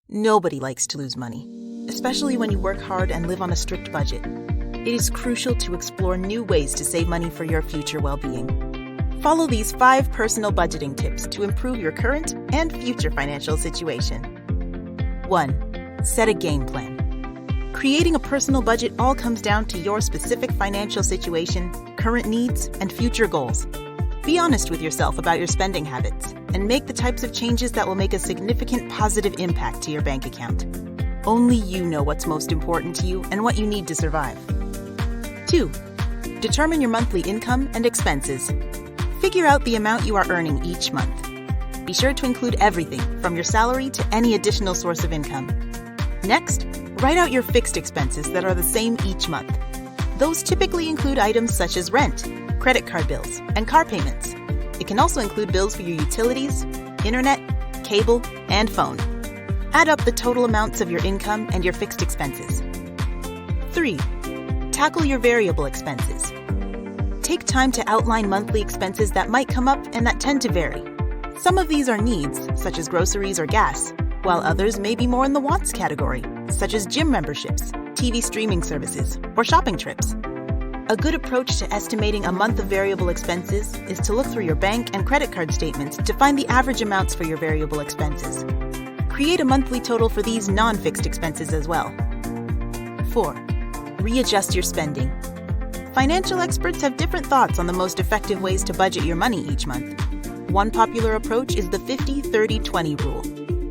Nobody likes to lose money, especially when you work hard and live on a strict budget. It is crucial to explore new ways to save money for your future well-being. Follow these 5 personal budgeting tips to improve your current and future financial situation. 1. Set a game plan. Creating a personal budget all comes down to your specific financial situation, current needs, and future goals. Be honest with yourself about your spending habits and make the types of changes that will make a significant positive impact to your bank account. Only you know what's most important to you and what you need to survive. 2. Determine your monthly income and expenses. Figure out the amount you are earning each month. Be sure to include everything from your salary to any additional source of income. Next, write out your fixed expenses that are the same each month. Those typically include items such as rent, credit card bills, and car payments. It can also include bills for your utilities, internet, cable, and phone. Add up the total amounts of your income and your fixed expenses. 3. Tackle your variable expenses. Take time to outline monthly expenses that might come up and that tend to vary. Some of these are needs, such as groceries or gas, while others may be more in the wants category, such as gym memberships, TV streaming services, or shopping trips. A good approach to estimating a month of variable expenses is to look through your bank and credit card statements to find the average amounts for your variable expenses. Create a monthly total for these non-fixed expenses as well. 4. Readjust your spending. Financial experts have different thoughts on the most effective ways to budget your money each month. One popular approach is the 50-30-20 rule,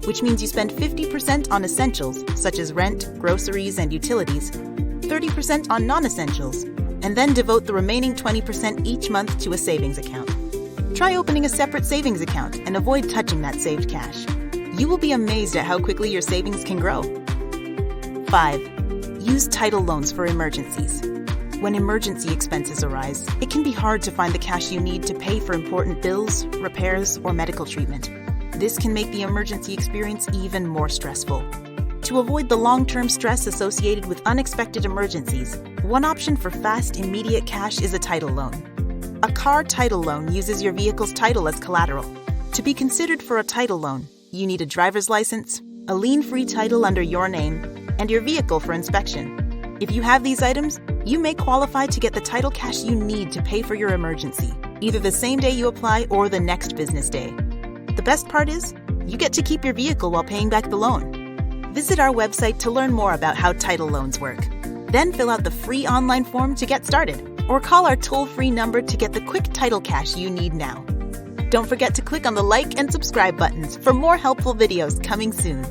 which means you spend 50% on essentials, such as rent, groceries, and utilities, 30% on non-essentials, and then devote the remaining 20% each month to a savings account. Try opening a separate savings account and avoid touching that saved cash. You will be amazed at how quickly your savings can grow. 5. Use title loans for emergencies. When emergency expenses arise, it can be hard to find the cash you need to pay for important bills, repairs, or medical treatment. This can make the emergency experience even more stressful. To avoid the long-term stress associated with unexpected emergencies, one option for fast, immediate cash is a title loan. A car title loan uses your vehicle's title as collateral. To be considered for a title loan, you need a driver's license, a lien-free title under your name, and your vehicle for inspection. If you have these items, you may qualify to get the title cash you need to pay for your emergency, either the same day you apply or the next business day. The best part is, you get to keep your vehicle while paying back the loan. Visit our website to learn more about how title loans work. Then fill out the free online form to get started, or call our toll-free number to get the quick title cash you need now. Don't forget to click on the like and subscribe buttons for more helpful videos coming soon.